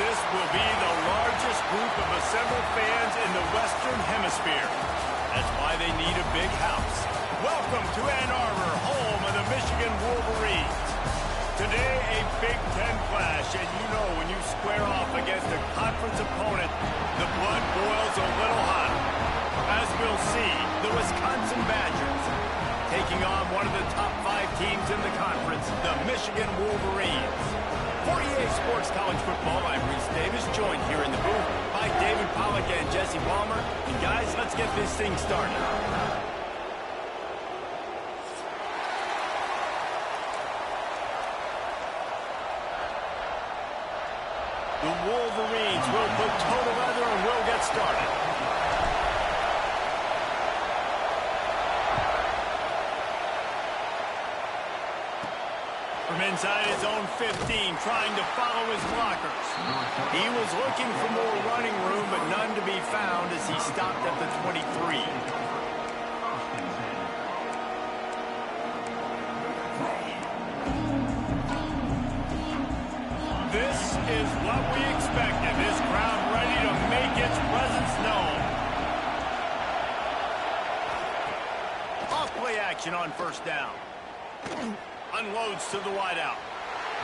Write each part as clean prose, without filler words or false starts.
This will be the largest group of assembled fans in the Western Hemisphere. That's why they need a big house. Welcome to Ann Arbor, home of the Michigan Wolverines. Today, a Big Ten clash, and you know when you square off against a conference opponent, the blood boils a little hot. As we'll see, the Wisconsin Badgers taking on one of the top 5 teams in the conference, the Michigan Wolverines. For EA Sports College Football, I'm Reese Davis, joined here in the booth by David Pollack and Jesse Ballmer. And guys, let's get this thing started. The Wolverines will put toe to leather and will get started. From inside his own 15, trying to follow his blockers. He was looking for more running room, but none to be found as he stopped at the 23. This is what we expected. This crowd ready to make its presence known. Off play action on first down. Unloads to the wideout.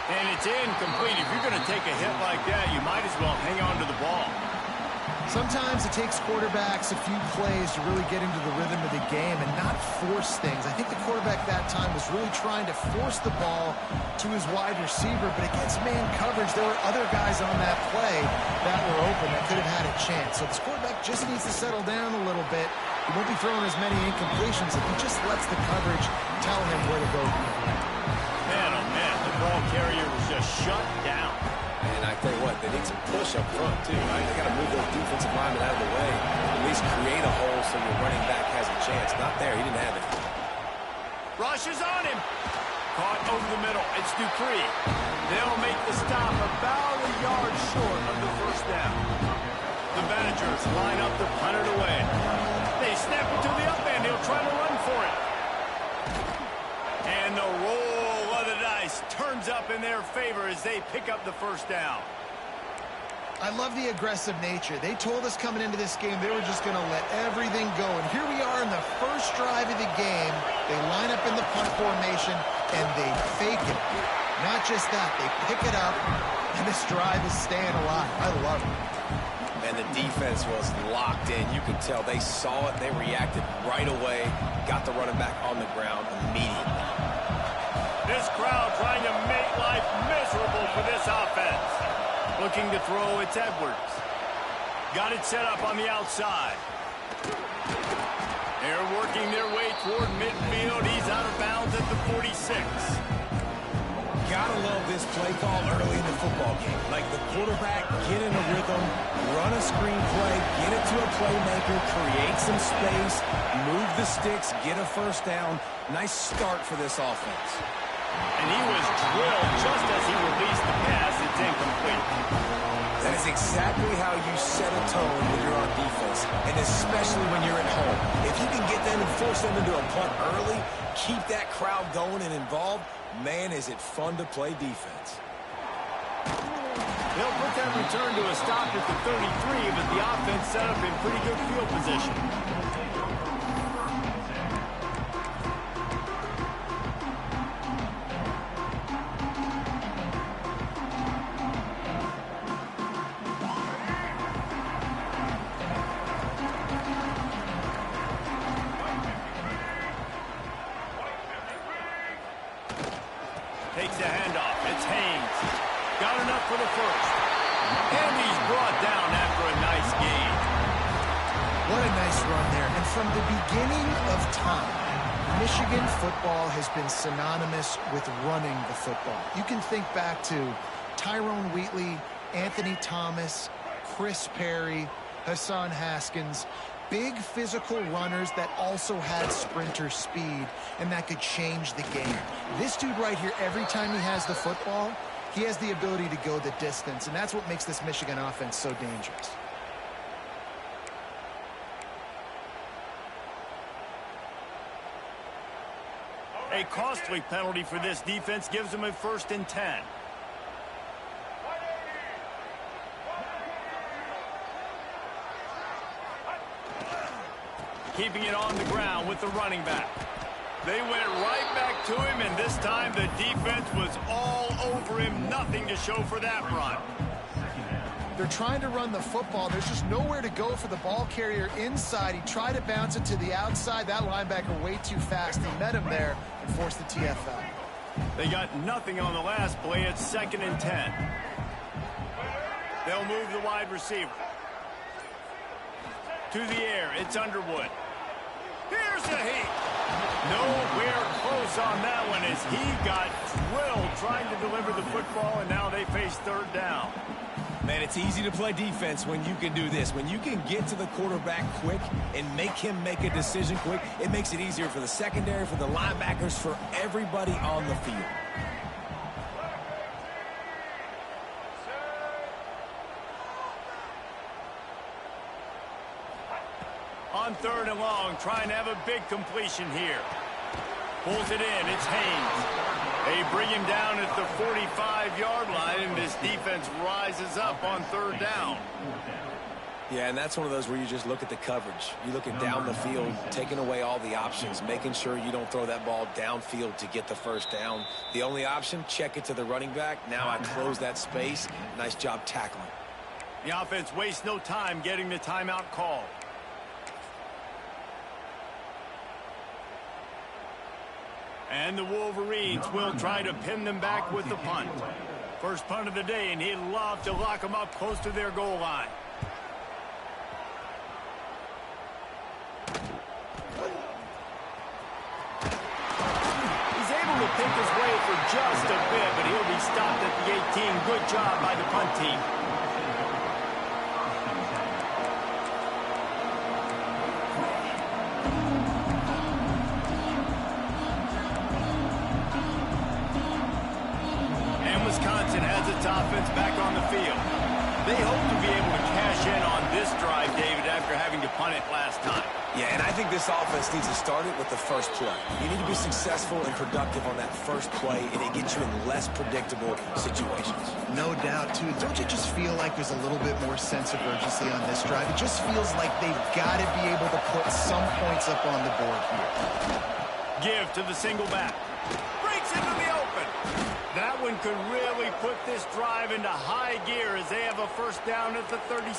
And it's incomplete. If you're going to take a hit like that, you might as well hang on to the ball. Sometimes it takes quarterbacks a few plays to really get into the rhythm of the game and not force things. I think the quarterback that time was really trying to force the ball to his wide receiver, but against man coverage, there were other guys on that play that were open that could have had a chance. So this quarterback just needs to settle down a little bit. He won't be throwing as many incompletions if he just lets the coverage tell him where to go. Man, oh man, the ball carrier was just shut down. And I tell you what, they need some push up front, too, right? They got to move those defensive linemen out of the way, at least create a hole so your running back has a chance. Not there. He didn't have it. Rush is on him. Caught over the middle. It's Dupree. They'll make the stop about a yard short of the first down. The Badgers line up to punt it away. They snap it to the up end. He'll try to run for it. And the roll of the dice turns up in their favor as they pick up the first down. I love the aggressive nature. They told us coming into this game they were just going to let everything go. And here we are in the first drive of the game. They line up in the punt formation, and they fake it. Not just that, they pick it up, and this drive is staying alive. I love it. And the defense was locked in. You could tell they saw it. They reacted right away. Got the running back on the ground immediately. This crowd trying to make life miserable for this offense. Looking to throw, it's Edwards. Got it set up on the outside. They're working their way toward midfield. He's out of bounds at the 46. Gotta love this play call early in the football game. Like the quarterback, get in a rhythm, run a screen play, get it to a playmaker, create some space, move the sticks, get a first down. Nice start for this offense. And he was drilled just as he released the pass. It's incomplete. That is exactly how you set a tone when you're on defense, and especially when you're at home. If you can get them and force them into a punt early, keep that crowd going and involved, man, is it fun to play defense. They'll put that return to a stop at the 33, but the offense set up in pretty good field position. Takes the handoff. It's Haynes. Got enough for the first. And he's brought down after a nice gain. What a nice run there. And from the beginning of time, Michigan football has been synonymous with running the football. You can think back to Tyrone Wheatley, Anthony Thomas, Chris Perry, Hassan Haskins. Big physical runners that also had sprinter speed and that could change the game. This dude right here, every time he has the football, he has the ability to go the distance, and that's what makes this Michigan offense so dangerous. A costly penalty for this defense gives them a 1st and 10. keeping it on the ground with the running back. They went right back to him, and this time the defense was all over him. Nothing to show for that run. They're trying to run the football. There's just nowhere to go for the ball carrier inside. He tried to bounce it to the outside. That linebacker way too fast. He met him there and forced the TFL. They got nothing on the last play. It's 2nd and 10. They'll move the wide receiver. To the air, it's Underwood. Here's the heat. Nowhere close on that one as he got drilled trying to deliver the football, and now they face 3rd down. Man, it's easy to play defense when you can do this. When you can get to the quarterback quick and make him make a decision quick, it makes it easier for the secondary, for the linebackers, for everybody on the field. On 3rd and long, trying to have a big completion here. Pulls it in, it's Haynes. They bring him down at the 45-yard line, and this defense rises up on 3rd down. Yeah, and that's one of those where you just look at the coverage. You look at down the field, taking away all the options, making sure you don't throw that ball downfield to get the 1st down. The only option, check it to the running back. Now I close that space. Nice job tackling. The offense wastes no time getting the timeout called. And the Wolverines will try to pin them back with the punt. First punt of the day, and he'd love to lock them up close to their goal line. He's able to pick his way for just a bit, but he'll be stopped at the 18. Good job by the punt team. Wisconsin has its offense back on the field. They hope to be able to cash in on this drive, David, after having to punt it last time. Yeah, and I think this offense needs to start it with the first play. You need to be successful and productive on that first play, and it gets you in less predictable situations. No doubt, too. Don't you just feel like there's a little bit more sense of urgency on this drive? It just feels like they've got to be able to put some points up on the board here. Give to the single back. Breaks into the open. That one could really put this drive into high gear as they have a 1st down at the 37.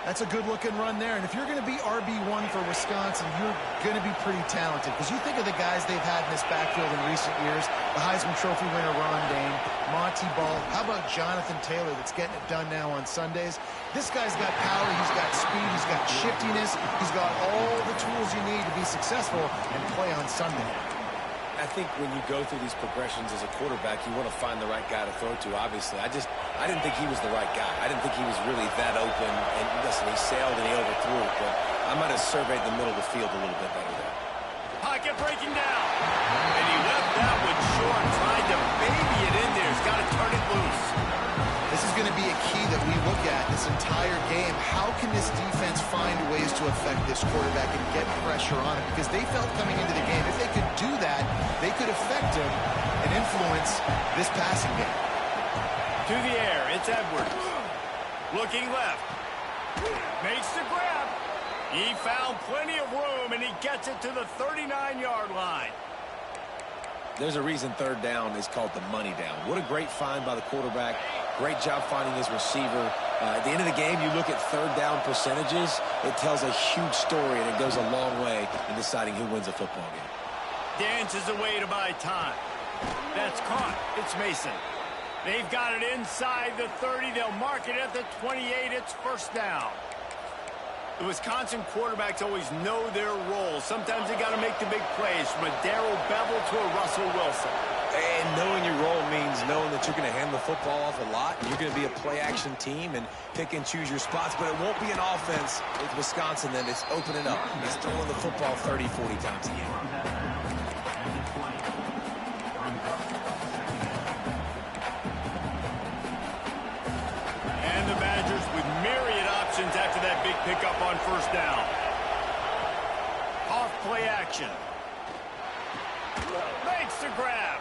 That's a good-looking run there. And if you're going to be RB1 for Wisconsin, you're going to be pretty talented. Because you think of the guys they've had in this backfield in recent years, the Heisman Trophy winner Ron Dane, Monty Ball. How about Jonathan Taylor that's getting it done now on Sundays? This guy's got power, he's got speed, he's got shiftiness, he's got all the tools you need to be successful and play on Sunday. I think when you go through these progressions as a quarterback, you want to find the right guy to throw to, obviously. I didn't think he was the right guy. I didn't think he was really that open. And listen, he sailed and he overthrew it, but I might have surveyed the middle of the field a little bit better there. Pocket breaking down. And he left that one short, tried to baby it in there. He's got to turn it loose. This is going to be a key that we look at this entire game. How can this defense find ways to affect this quarterback and get pressure on him? Because they felt coming into the game, if they could do that, they could affect him and influence this passing game. To the air, it's Edwards. Looking left. Makes the grab. He found plenty of room, and he gets it to the 39-yard line. There's a reason 3rd down is called the money down. What a great find by the quarterback. Great job finding his receiver. At the end of the game, you look at 3rd down percentages. It tells a huge story, and it goes a long way in deciding who wins a football game. Dances away to buy time. That's caught. It's Mason. They've got it inside the 30. They'll mark it at the 28. It's 1st down. The Wisconsin quarterbacks always know their role. Sometimes they got to make the big plays, from a Darrell Bevel to a Russell Wilson. And knowing your role means knowing that you're going to hand the football off a lot. You're going to be a play-action team and pick and choose your spots. But it won't be an offense with Wisconsin that is opening up. It's throwing the football 30, 40 times a game. And the Badgers with myriad options after that big pickup on 1st down. Off play action. Makes the grab.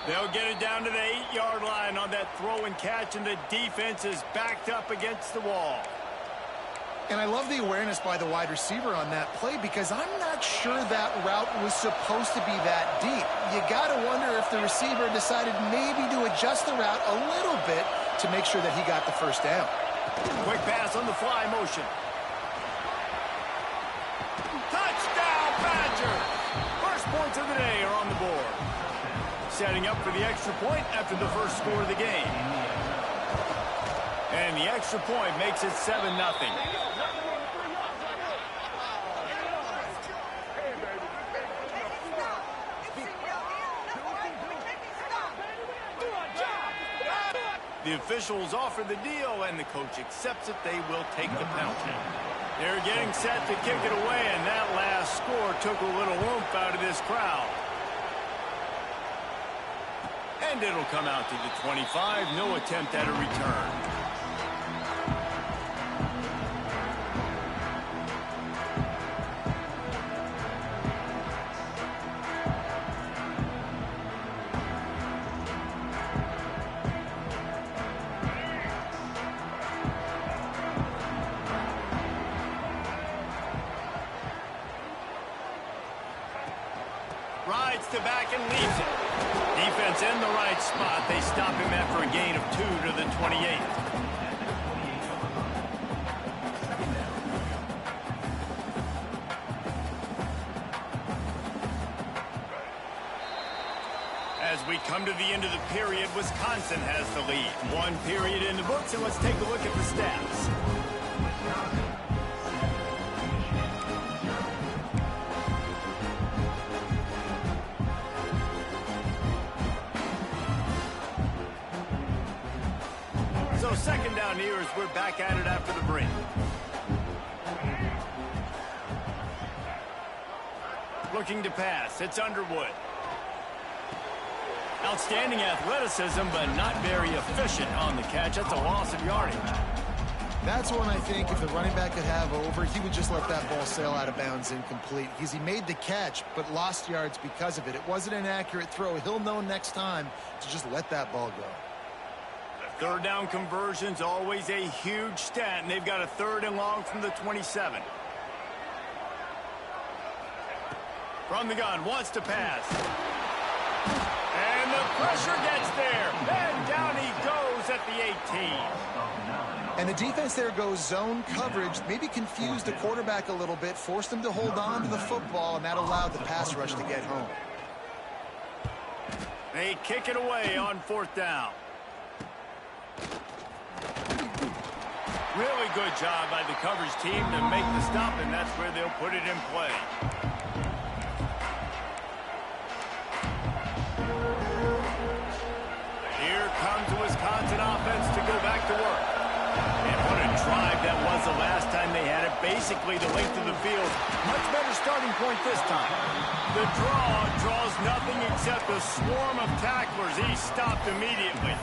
They'll get it down to the 8-yard line on that throw and catch, and the defense is backed up against the wall. And I love the awareness by the wide receiver on that play because I'm not sure that route was supposed to be that deep. You got to wonder if the receiver decided maybe to adjust the route a little bit to make sure that he got the first down. Quick pass on the fly motion. Touchdown, Badgers! First points of the day are on the board. Setting up for the extra point after the first score of the game. And the extra point makes it 7-0. The officials offer the deal, and the coach accepts it. They will take the penalty. They're getting set to kick it away, and that last score took a little oomph out of this crowd. And it'll come out to the 25. No attempt at a return. Rides to back and leaves it. Defense in the right spot. They stop him after a gain of 2 to the 28. As we come to the end of the period, Wisconsin has the lead. 1 period in the books, and let's take a look at the stats. So second down here as we're back at it after the break. Looking to pass. It's Underwood. Outstanding athleticism, but not very efficient on the catch. That's a loss of yardage. That's one I think if the running back could have over, he would just let that ball sail out of bounds incomplete because he made the catch but lost yards because of it. It wasn't an accurate throw. He'll know next time to just let that ball go. Third down conversion's always a huge stat, and they've got a 3rd and long from the 27. From the gun, wants to pass. And the pressure gets there. And down he goes at the 18. And the defense there goes zone coverage, maybe confused the quarterback a little bit, forced him to hold on to the football, and that allowed the pass rush to get home. They kick it away on 4th down. Really good job by the coverage team to make the stop, and that's where they'll put it in play. Here comes the Wisconsin offense to go back to work. And what a drive that was the last time they had it. Basically the length of the field. Much better starting point this time. The draw draws nothing except a swarm of tacklers. He stopped immediately.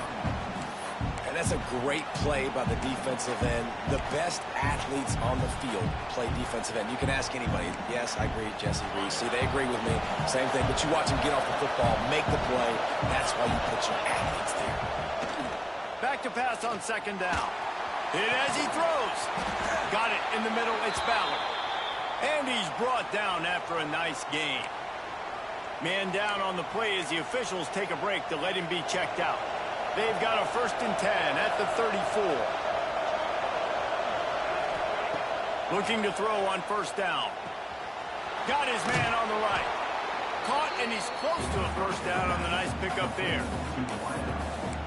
And that's a great play by the defensive end. The best athletes on the field play defensive end. You can ask anybody. Yes, I agree, Jesse Reese. See, they agree with me. Same thing. But you watch them get off the football, make the play. That's why you put your athletes there. Back to pass on 2nd down. Hit as he throws. Got it in the middle. It's Ballard. And he's brought down after a nice gain. Man down on the play as the officials take a break to let him be checked out. They've got a 1st and 10 at the 34. Looking to throw on 1st down. Got his man on the right. Caught, and he's close to a 1st down on the nice pickup there.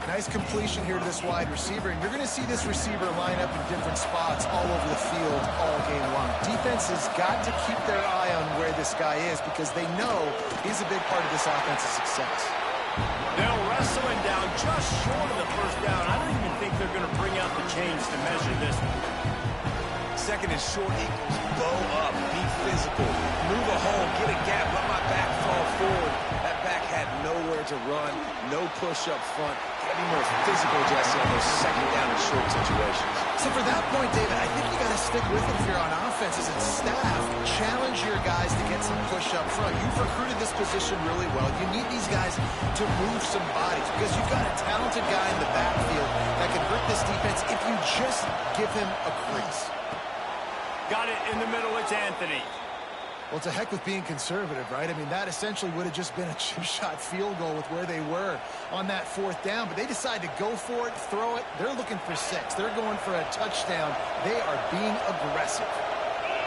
Nice completion here to this wide receiver, and you're going to see this receiver line up in different spots all over the field all game long. Defense has got to keep their eye on where this guy is because they know he's a big part of this offense's success. They'll wrestle him down just short of the 1st down. I don't even think they're going to bring out the chains to measure this one. 2nd and short equals bow up, be physical, move a hole, get a gap, let my back fall forward. That back had nowhere to run, no push up front. Got to be more physical, Jesse, on those 2nd down and short situations. So for that point, David, I think you got to stick with it if you're on offense as its staff. Challenge your guys to get some push up front. You've recruited this position really well. You need these guys to move some bodies because you've got a talented guy in the backfield that can hurt this defense if you just give him a crease. Got it in the middle. It's Anthony. Well, to heck with being conservative, right? I mean, that essentially would have just been a chip-shot field goal with where they were on that 4th down. But they decide to go for it, throw it. They're looking for 6. They're going for a touchdown. They are being aggressive.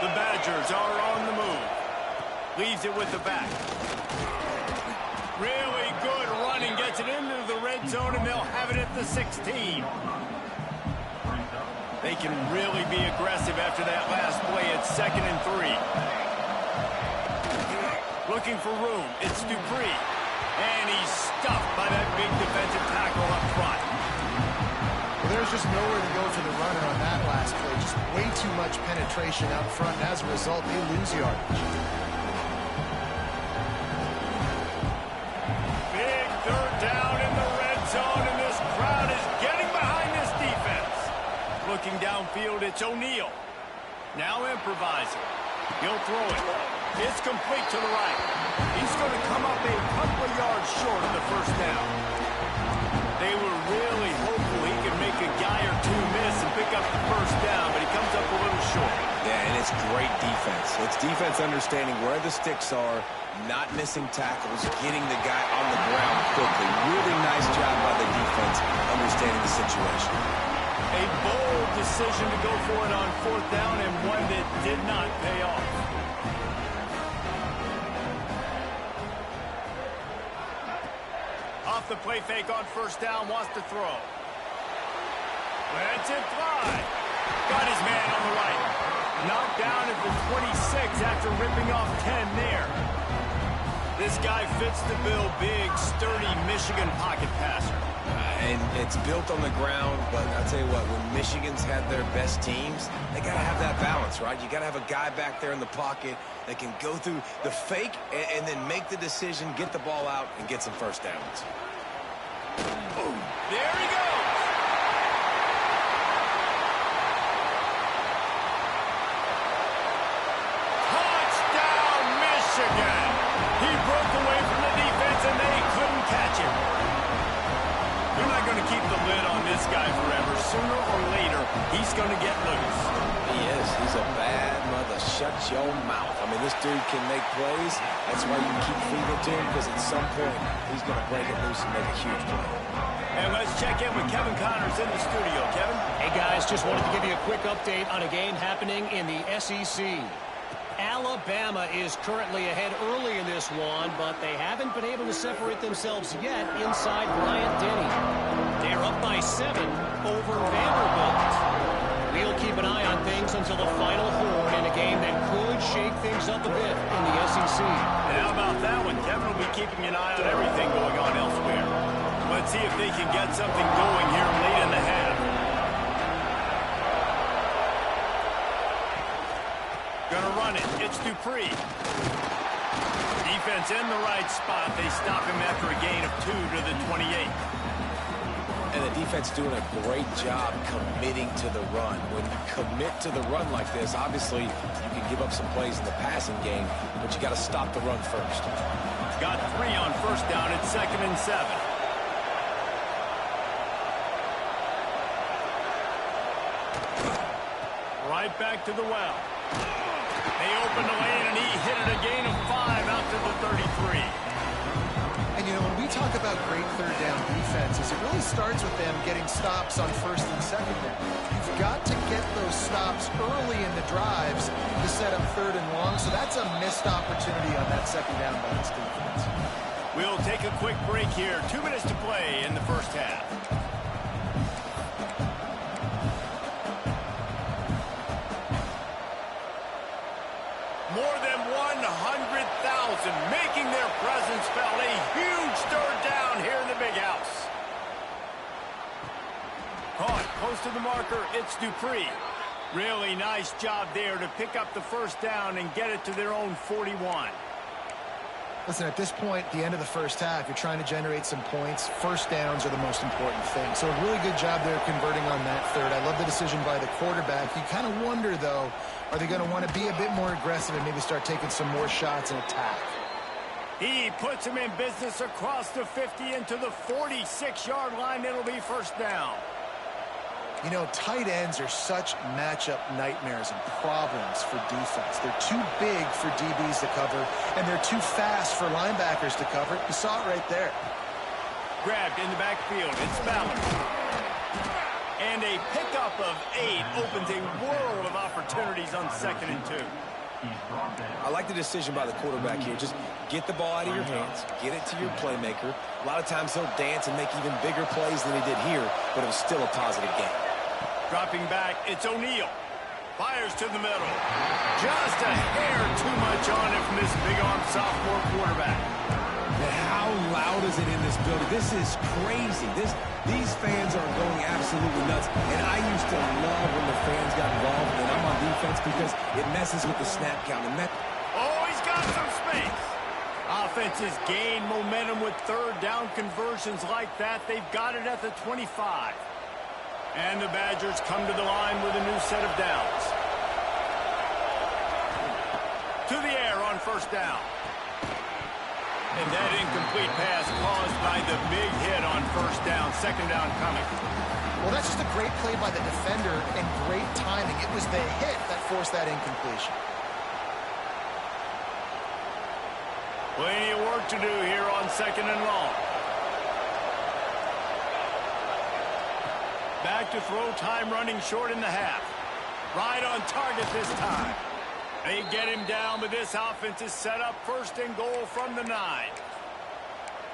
The Badgers are on the move. Leaves it with the back. Really good running. Gets it into the red zone, and they'll have it at the 16. They can really be aggressive after that last play. It's 2nd and 3. Looking for room. It's Dupree. And he's stuffed by that big defensive tackle up front. Well, there's just nowhere to go for the runner on that last play. Just way too much penetration out front. And as a result, they lose yardage. Big 3rd down in the red zone, and this crowd is getting behind this defense. Looking downfield, it's O'Neal. Now improvising. He'll throw it. It's complete to the right. He's going to come up a couple of yards short of the 1st down. They were really hopeful he could make a guy or two miss and pick up the 1st down, but he comes up a little short. Yeah, and it's great defense. It's defense understanding where the sticks are, not missing tackles, getting the guy on the ground quickly. Really nice job by the defense understanding the situation. A bold decision to go for it on 4th down, and one that did not pay off. Off the play fake on 1st down, wants to throw. Lets it fly. Got his man on the right. Knocked down at the 26 after ripping off 10 there. This guy fits the bill. Big, sturdy Michigan pocket passer. And it's built on the ground, but I'll tell you what, when Michigan's had their best teams, they got to have that balance, right? You got to have a guy back there in the pocket that can go through the fake and then make the decision, get the ball out, and get some 1st downs. Boom. There he goes. Touchdown, Michigan. He broke away from the defense, and they couldn't catch him. They're not going to keep the lid on this guy forever. Sooner or later, he's going to get loose. He is. He's a bad mother. Shut your mouth. I mean, this dude can make plays. That's why you keep feeding it to him, because at some point, he's going to break it loose and make a huge play. And let's check in with Kevin Connors in the studio. Kevin? Hey, guys, just wanted to give you a quick update on a game happening in the SEC. Alabama is currently ahead early in this one, but they haven't been able to separate themselves yet inside Bryant-Denny. They're up by 7 over Vanderbilt. We'll keep an eye on things until the final horn in a game that could shake things up a bit in the SEC. And how about that one? Kevin will be keeping an eye on everything going on elsewhere. Let's see if they can get something going here late in the half. Gonna run it. It's Dupree. Defense in the right spot. They stop him after a gain of 2 to the 28. And the defense doing a great job committing to the run. When you commit to the run like this, obviously you can give up some plays in the passing game, but you got to stop the run first. Got 3 on 1st down. It's 2nd and 7. Right back to the well. They opened the lane, and he hit it a gain of 5 out to the 33. And, you know, when we talk about great 3rd down defenses, it really starts with them getting stops on 1st and 2nd down. You've got to get those stops early in the drives to set up 3rd and long, so that's a missed opportunity on that 2nd down by this defense. We'll take a quick break here. 2 minutes to play in the 1st half. More than 100,000 making their presence felt. A huge 3rd down here in the big house. Caught close to the marker. It's Dupree. Really nice job there to pick up the 1st down and get it to their own 41. Listen, at this point, the end of the 1st half, you're trying to generate some points. 1st downs are the most important thing. So a really good job there converting on that 3rd. I love the decision by the quarterback. You kind of wonder, though, are they going to want to be a bit more aggressive and maybe start taking some more shots and attack? He puts him in business across the 50 into the 46-yard line. It'll be 1st down. You know, tight ends are such matchup nightmares and problems for defense. They're too big for DBs to cover, and they're too fast for linebackers to cover. You saw it right there. Grabbed in the backfield. It's Ballard. And a pickup of 8 opens a world of opportunities on 2nd and 2. I like the decision by the quarterback here. Just get the ball out of your hands, get it to your playmaker. A lot of times he'll dance and make even bigger plays than he did here, but it was still a positive game. Dropping back, it's O'Neal. Fires to the middle. Just a hair too much on it from this big-arm sophomore quarterback. Man, how loud is it in this building? This is crazy. These fans are going absolutely nuts. And I used to love when the fans got involved, and I'm on defense because it messes with the snap count. Oh, he's got some space. Offenses gain momentum with 3rd down conversions like that. They've got it at the 25. And the Badgers come to the line with a new set of downs. To the air on 1st down. And that incomplete pass caused by the big hit on 1st down. 2nd down coming. Well, that's just a great play by the defender and great timing. It was the hit that forced that incompletion. Plenty of work to do here on 2nd and long. Back to throw, time running short in the half. Right on target this time. They get him down, but this offense is set up 1st and goal from the 9.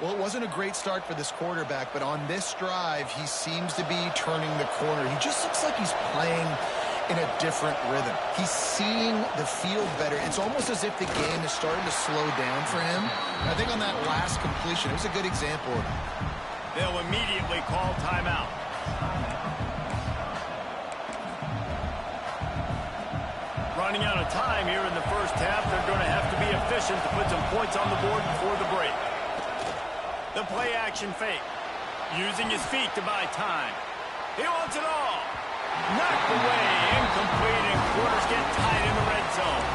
Well, it wasn't a great start for this quarterback, but on this drive, he seems to be turning the corner. He just looks like he's playing in a different rhythm. He's seeing the field better. It's almost as if the game is starting to slow down for him. And I think on that last completion, it was a good example of it. They'll immediately call timeout. Running out of time here in the 1st half. They're going to have to be efficient to put some points on the board before the break. The play action fake. Using his feet to buy time. He wants it all. Knocked away. Incomplete, and quarters get tied in the red zone.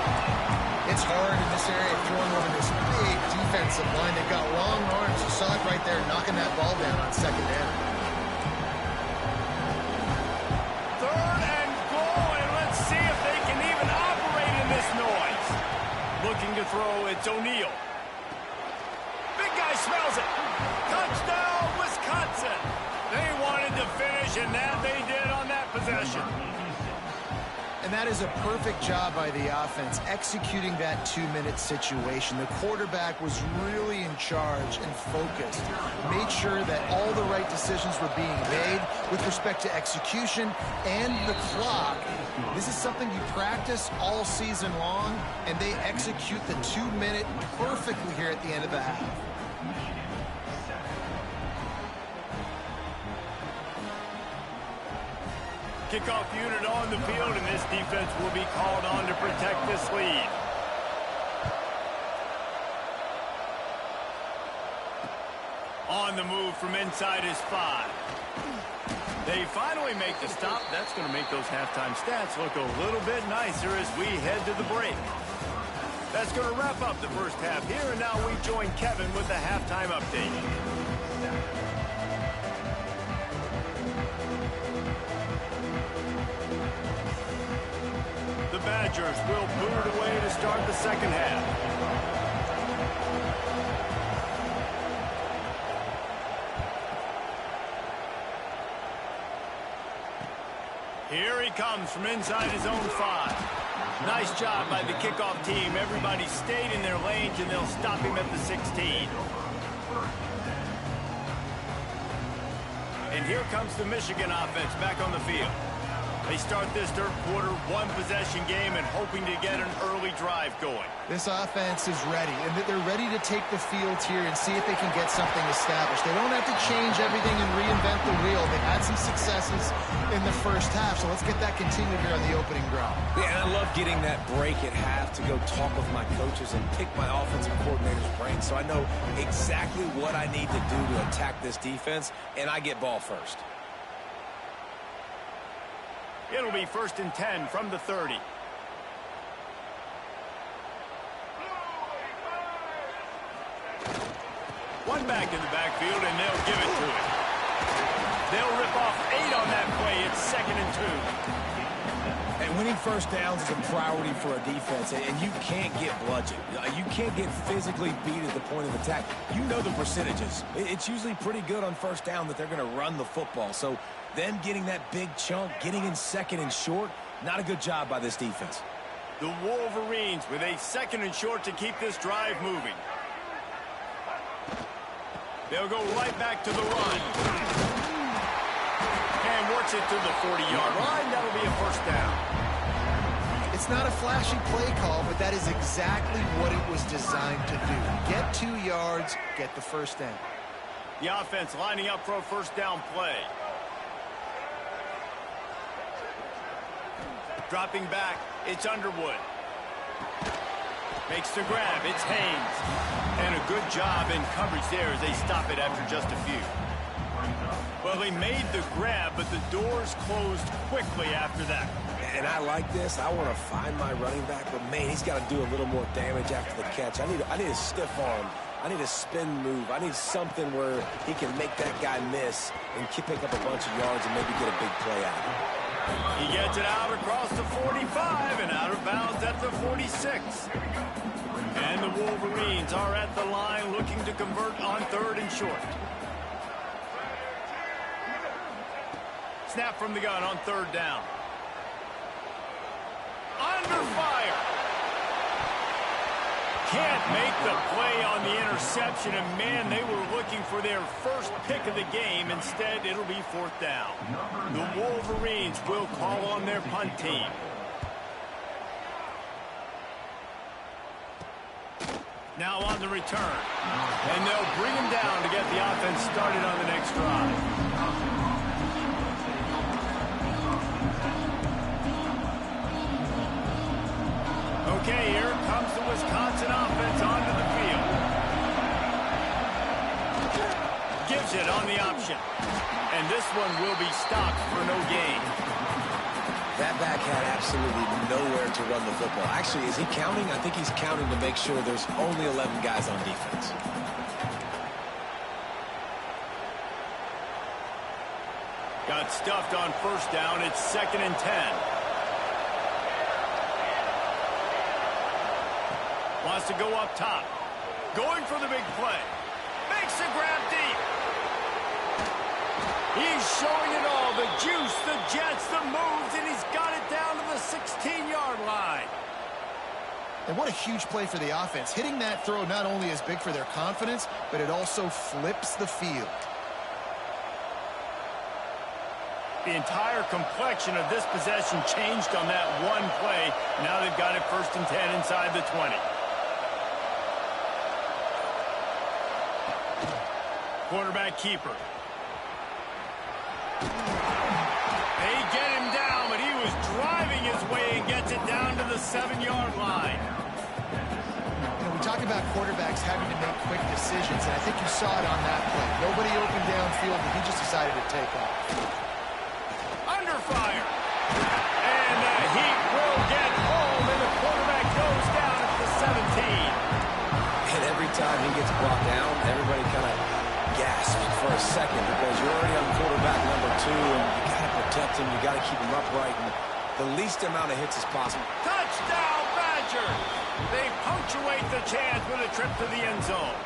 It's hard in this area throwing over this big defensive line. They've got long arms. You saw it right there, knocking that ball down on 2nd down. 3rd and goal, and let's see if they can even operate in this noise. Looking to throw, it's O'Neal. Big guy smells it. Touchdown, Wisconsin. They wanted to finish, and that they did on that possession. And that is a perfect job by the offense, executing that 2-minute situation. The quarterback was really in charge and focused. Made sure that all the right decisions were being made with respect to execution and the clock. This is something you practice all season long, and they execute the 2-minute perfectly here at the end of the half. Kickoff unit on the field, and this defense will be called on to protect this lead. On the move from inside his 5. They finally make the stop. That's going to make those halftime stats look a little bit nicer as we head to the break. That's going to wrap up the 1st half here, and now we join Kevin with the halftime update. The Badgers will boot it away to start the 2nd half. Here he comes from inside his own 5. Nice job by the kickoff team. Everybody stayed in their lanes, and they'll stop him at the 16. And here comes the Michigan offense back on the field. They start this 3rd quarter, 1-possession game, and hoping to get an early drive going. This offense is ready, and they're ready to take the field here and see if they can get something established. They don't have to change everything and reinvent the wheel. They've had some successes in the 1st half, so let's get that continued here on the opening drive. Yeah, and I love getting that break at half to go talk with my coaches and pick my offensive coordinator's brain so I know exactly what I need to do to attack this defense, and I get ball first. It'll be 1st and 10 from the 30. One back in the backfield, and they'll give it to him. They'll rip off 8 on that play. It's 2nd and 2. And winning first downs is a priority for a defense, and you can't get bludgeoned. You can't get physically beat at the point of attack. You know the percentages. It's usually pretty good on first down that they're going to run the football. So them getting that big chunk, getting in 2nd and short, not a good job by this defense. The Wolverines with a 2nd and short to keep this drive moving. They'll go right back to the run. And works it to the 40-yard line. That'll be a first down. It's not a flashy play call, but that is exactly what it was designed to do. Get 2 yards, get the first down. The offense lining up for a first down play. Dropping back, it's Underwood. Makes the grab, it's Haynes. And a good job in coverage there as they stop it after just a few. Well, they made the grab, but the doors closed quickly after that. And I like this. I want to find my running back, but man, he's got to do a little more damage after the catch. I need a stiff arm. I need a spin move. I need something where he can make that guy miss and pick up a bunch of yards and maybe get a big play out of it. He gets it out across the 45 and out of bounds at the 46. And the Wolverines are at the line looking to convert on 3rd and short. Snap from the gun on 3rd down. Under fire. Can't make the play on the interception, and man, they were looking for their first pick of the game. Instead, it'll be 4th down. The Wolverines will call on their punt team. Now on the return. And they'll bring him down to get the offense started on the next drive. Okay, here comes the Wisconsin offense onto the field. Gives it on the option. And this one will be stopped for no gain. That back had absolutely nowhere to run the football. Actually, is he counting? I think he's counting to make sure there's only 11 guys on defense. Got stuffed on first down. It's 2nd and 10. Wants to go up top. Going for the big play. Makes a grab deep. He's showing it all. The juice, the jets, the moves, and he's got it down to the 16-yard line. And what a huge play for the offense. Hitting that throw not only is big for their confidence, but it also flips the field. The entire complexion of this possession changed on that one play. Now they've got it 1st and 10 inside the 20. Quarterback keeper. They get him down, but he was driving his way and gets it down to the 7-yard line. You know, we talk about quarterbacks having to make quick decisions, and I think you saw it on that play. Nobody opened downfield, but he just decided to take off. Under fire. And the Heat will get home, and the quarterback goes down at the 17. And every time he gets brought down, everybody kind of gasps for a second because you're already on quarterback number 2, and you got to protect him. You got to keep him upright, and the least amount of hits as possible. Touchdown, Badger! They punctuate the chance with a trip to the end zone.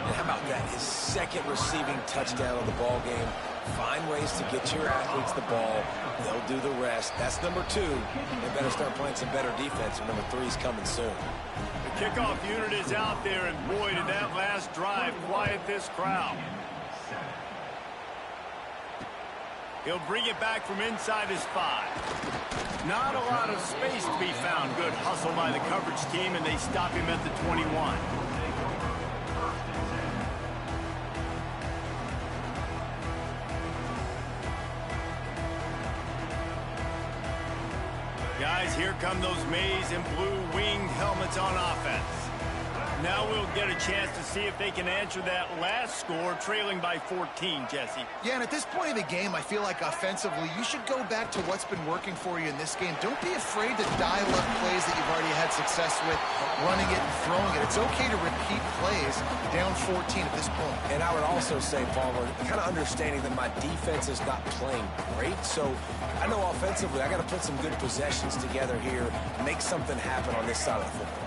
And how about that? His 2nd receiving touchdown of the ball game. Find ways to get your athletes the ball. They'll do the rest. That's number 2. They better start playing some better defense, and number 3 is coming soon. The kickoff unit is out there, and boy, did that last drive quiet this crowd. He'll bring it back from inside his 5. Not a lot of space to be found. Good hustle by the coverage team, and they stop him at the 21. Guys, here come those maize and blue winged helmets on offense. Now we'll get a chance to see if they can answer that last score, trailing by 14, Jesse. Yeah, and at this point of the game, I feel like offensively, you should go back to what's been working for you in this game. Don't be afraid to dial up plays that you've already had success with, running it and throwing it. It's okay to repeat plays down 14 at this point. And I would also say, Palmer, kind of understanding that my defense is not playing great, so I know offensively I got to put some good possessions together here, make something happen on this side of the football.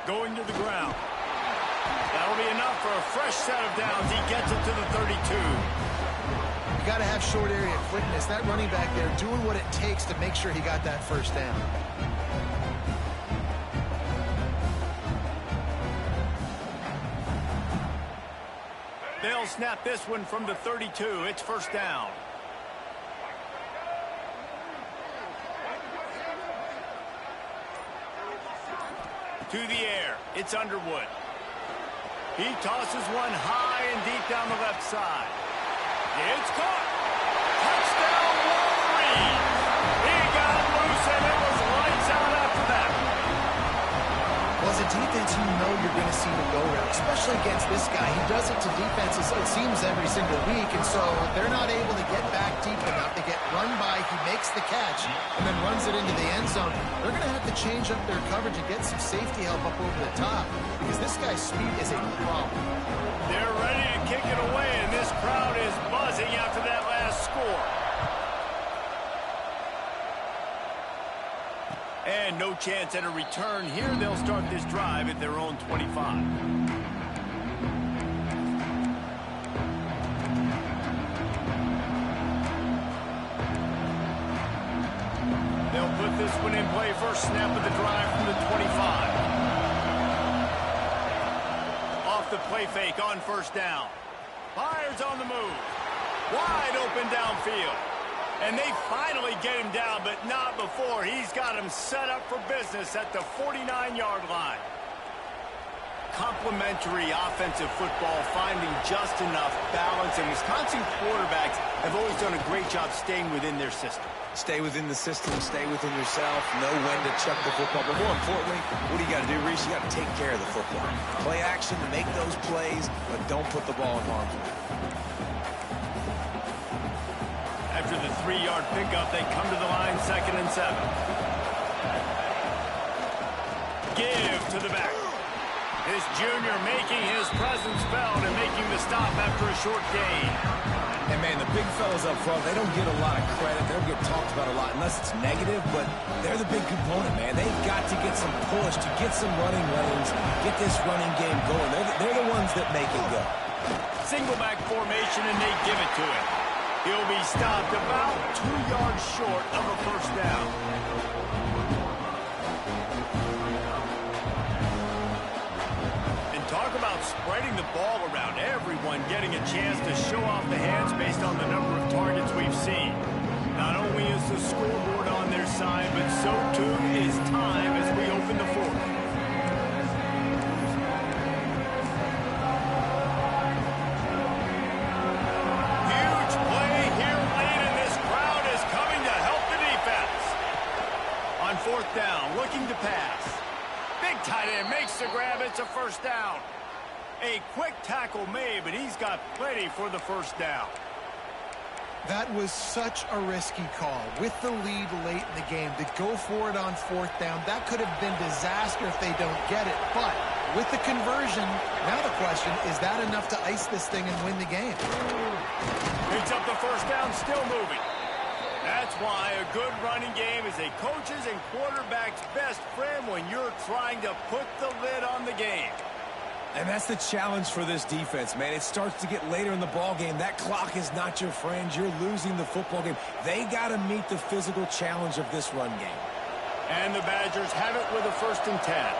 Going to the ground. That'll be enough for a fresh set of downs. He gets it to the 32. You got to have short area quickness. That running back there doing what it takes to make sure he got that first down. They'll snap this one from the 32. It's first down. To the air, it's Underwood. He tosses one high and deep down the left side. It's caught. Touchdown, Wolverines. He got loose, and it was lights out after that. Well, as a defense, you know you're going to see the go route, especially against this guy. He does it to defenses, it seems, every single week, and so they're not able to get back deep enough. They get run by, he makes the catch, and then runs it into the end zone. They're going to have to change up their coverage and get some safety help up over the top, because this guy's speed is a problem. They're ready to kick it away, and this crowd is buzzing after that last score. And no chance at a return here. They'll start this drive at their own 25. They'll put this one in play. First snap of the drive from the 25. Off the play fake on first down. Fires on the move. Wide open downfield. And they finally get him down, but not before. He's got him set up for business at the 49-yard line. Complementary offensive football, finding just enough balance, and Wisconsin quarterbacks have always done a great job staying within their system. Stay within the system, stay within yourself, know when to chuck the football. But more importantly, what do you got to do, Reese? You got to take care of the football. Play action to make those plays, but don't put the ball in harm's way. After the 3-yard pickup, they come to the line, 2nd and 7. Give to the back. This junior making his presence felt and making the stop after a short gain. And, man, the big fellas up front, they don't get a lot of credit. They don't get talked about a lot unless it's negative, but they're the big component, man. They've got to get some push, to get some running lanes, get this running game going. They're the ones that make it go. Single back formation, and they give it to him. He'll be stopped about 2 yards short of a first down. And talk about spreading the ball around. Everyone getting a chance to show off the hands based on the number of targets we've seen. Not only is the scoreboard on their side, but so too is time as we open the fourth. Fourth down, looking to pass. Big tight end makes the grab. It's a first down. A quick tackle made, but he's got plenty for the first down. That was such a risky call. With the lead late in the game, to go for it on fourth down, that could have been disaster if they don't get it. But with the conversion, now the question, is that enough to ice this thing and win the game? Picks up the first down, still moving. That's why a good running game is a coach's and quarterback's best friend when you're trying to put the lid on the game. And that's the challenge for this defense, man. It starts to get later in the ball game. That clock is not your friend. You're losing the football game. They got to meet the physical challenge of this run game. And the Badgers have it with a 1st and 10.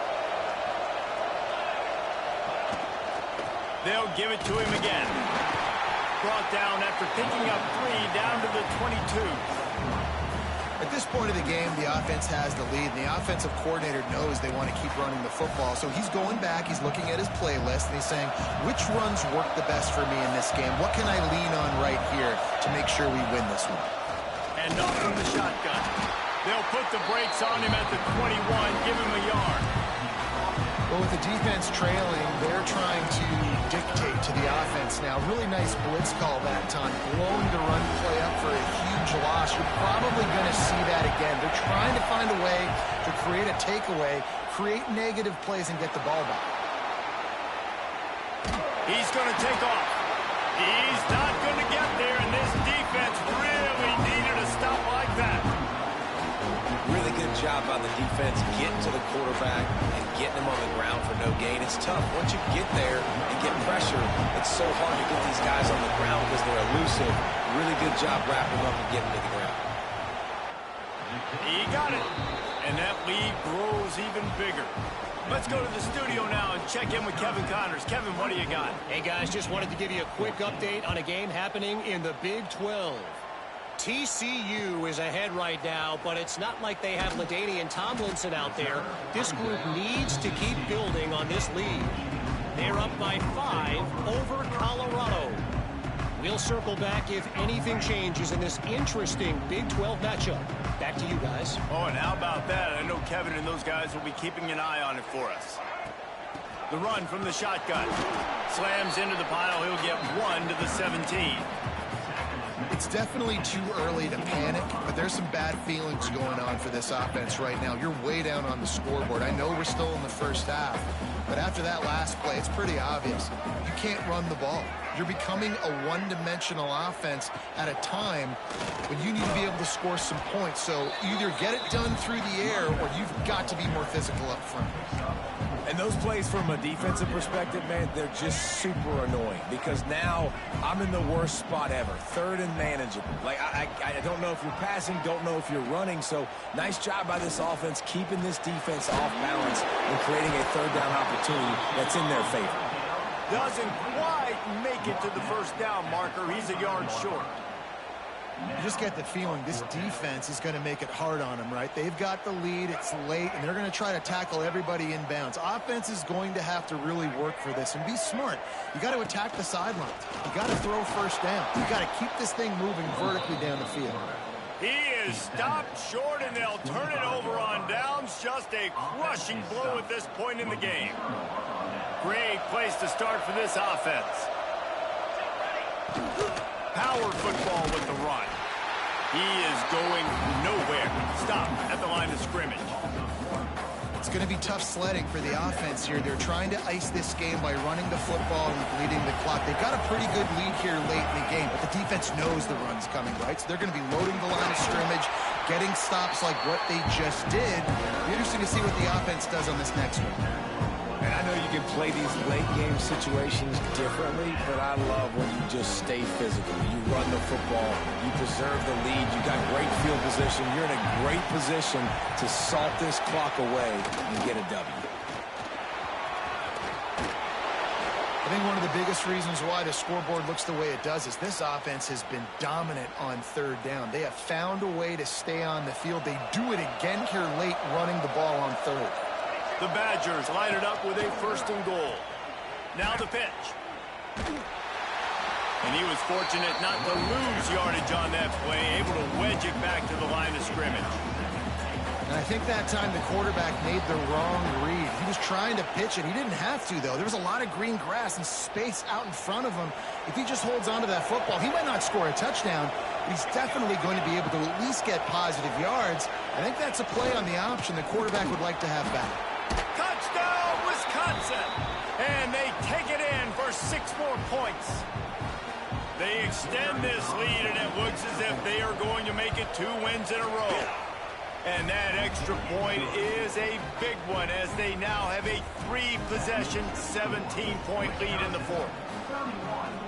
They'll give it to him again. Brought down after picking up 3 down to the 22. At this point of the game, the offense has the lead, and the offensive coordinator knows they want to keep running the football. So he's going back, he's looking at his playlist, and he's saying, which runs work the best for me in this game? What can I lean on right here to make sure we win this one? And off from the shotgun. They'll put the brakes on him at the 21, give him a yard. Well, with the defense trailing, they're trying to dictate to the offense now. Really nice blitz call that time. Blowing the run play up for a huge loss. You're probably going to see that again. They're trying to find a way to create a takeaway, create negative plays, and get the ball back. He's going to take off. He's not going to get there, and this defense really needed a stop like that. Really good job by the defense getting to the quarterback and getting him on the ground for no gain. It's tough. Once you get there and get pressure, it's so hard to get these guys on the ground because they're elusive. Really good job wrapping them up and getting to the ground. He got it, and that lead grows even bigger. Let's go to the studio now and check in with Kevin Connors. Kevin, what do you got? Hey, guys, just wanted to give you a quick update on a game happening in the Big 12. TCU is ahead right now, but it's not like they have LaDainian Tomlinson out there. This group needs to keep building on this lead. They're up by 5 over Colorado. We'll circle back if anything changes in this interesting Big 12 matchup. Back to you guys. Oh, and how about that? I know Kevin and those guys will be keeping an eye on it for us. The run from the shotgun. Slams into the pile. He'll get 1 to the 17. It's definitely too early to panic, but there's some bad feelings going on for this offense right now. You're way down on the scoreboard. I know we're still in the first half, but after that last play, it's pretty obvious. You can't run the ball. You're becoming a one-dimensional offense at a time when you need to be able to score some points. So either get it done through the air or you've got to be more physical up front. And those plays from a defensive perspective, man, they're just super annoying because now I'm in the worst spot ever. 3rd and manageable. Like, I don't know if you're passing, don't know if you're running. So nice job by this offense keeping this defense off balance and creating a 3rd down opportunity that's in their favor. Doesn't quite make it to the first down marker. He's a yard short. You just get the feeling this defense is going to make it hard on them, right? They've got the lead, it's late, and they're going to try to tackle everybody inbounds. Offense is going to have to really work for this and be smart. You got to attack the sidelines. You got to throw first down. You got to keep this thing moving vertically down the field. He is stopped short, and they'll turn it over on downs. Just a crushing blow at this point in the game. Great place to start for this offense. Power football with the run. He is going nowhere. Stop at the line of scrimmage. It's going to be tough sledding for the offense here. They're trying to ice this game by running the football and bleeding the clock. They've got a pretty good lead here late in the game, but the defense knows the run's coming, right? So they're going to be loading the line of scrimmage, getting stops like what they just did. It'll be interesting to see what the offense does on this next one. And I know you can play these late game situations differently, but I love when you just stay physical. You run the football, you preserve the lead, you got great field position. You're in a great position to salt this clock away and get a W. I think one of the biggest reasons why the scoreboard looks the way it does is this offense has been dominant on 3rd down. They have found a way to stay on the field. They do it again here late, running the ball on 3rd. The Badgers line it up with a 1st and goal. Now the pitch. And he was fortunate not to lose yardage on that play, able to wedge it back to the line of scrimmage. And I think that time the quarterback made the wrong read. He was trying to pitch it. He didn't have to, though. There was a lot of green grass and space out in front of him. If he just holds on to that football, he might not score a touchdown, but he's definitely going to be able to at least get positive yards. I think that's a play on the option the quarterback would like to have back. Touchdown, Wisconsin! And they take it in for 6 more points. They extend this lead, and it looks as if they are going to make it 2 wins in a row. And that extra point is a big one, as they now have a 3-possession, 17-point lead in the 4th.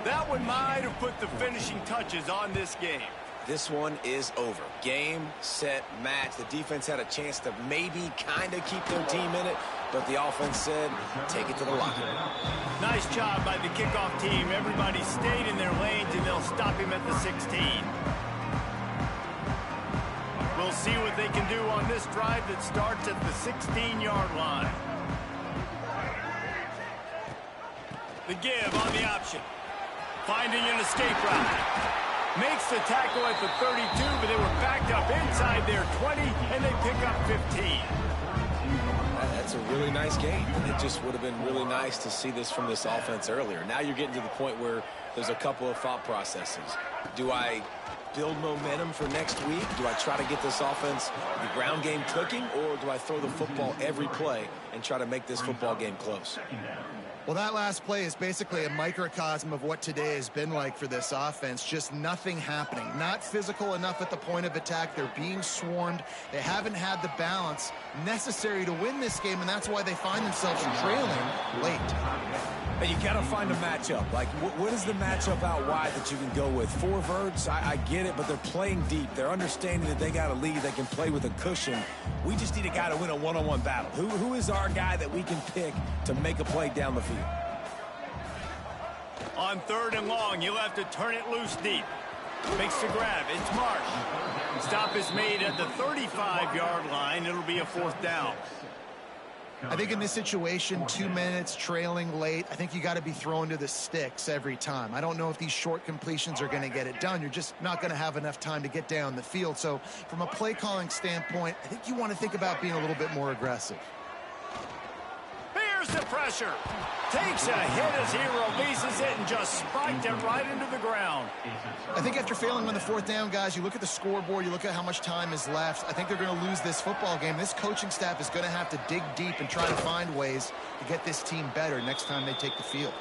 That one might have put the finishing touches on this game. This one is over. Game, set, match. The defense had a chance to maybe kind of keep their team in it, but the offense said, take it to the locker room. Nice job by the kickoff team. Everybody stayed in their lanes, and they'll stop him at the 16. We'll see what they can do on this drive that starts at the 16-yard line. The give on the option. Finding an escape route. Makes the tackle at the 32, but they were backed up inside their 20, and they pick up 15. That's a really nice game. It just would have been really nice to see this from this offense earlier. Now you're getting to the point where there's a couple of thought processes. Do I build momentum for next week? Do I try to get this offense, the ground game clicking, or do I throw the football every play and try to make this football game close? Well, that last play is basically a microcosm of what today has been like for this offense. Just nothing happening. Not physical enough at the point of attack. They're being swarmed. They haven't had the balance necessary to win this game, and that's why they find themselves trailing late. Hey, you got to find a matchup. Like, what is the matchup out wide that you can go with? 4 verts, I get it, but they're playing deep. They're understanding that they got a lead. They can play with a cushion. We just need a guy to win a one-on-one battle. Who is our guy that we can pick to make a play down the field? On 3rd and long, you'll have to turn it loose deep. Makes the grab. It's Marsh. Stop is made at the 35-yard line. It'll be a 4th down. I think in this situation, 2 minutes, trailing late, I think you got to be throwing to the sticks every time. I don't know if these short completions are going to get it done. You're just not going to have enough time to get down the field. So from a play calling standpoint, I think you want to think about being a little bit more aggressive. Here's the pressure. Takes a hit as he releases it and just spiked it right into the ground. I think after failing on the 4th down, guys, you look at the scoreboard, you look at how much time is left. I think they're going to lose this football game. This coaching staff is going to have to dig deep and try to find ways to get this team better next time they take the field.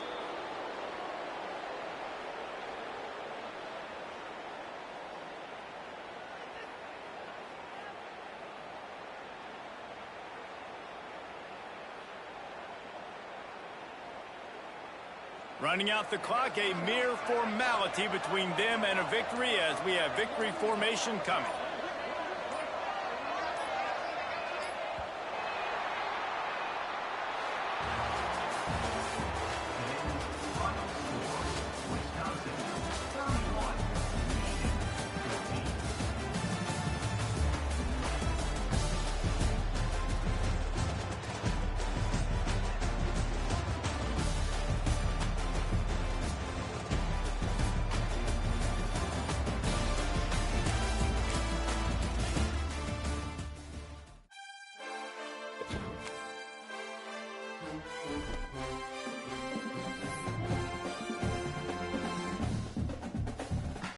Running out the clock, a mere formality between them and a victory as we have victory formation coming.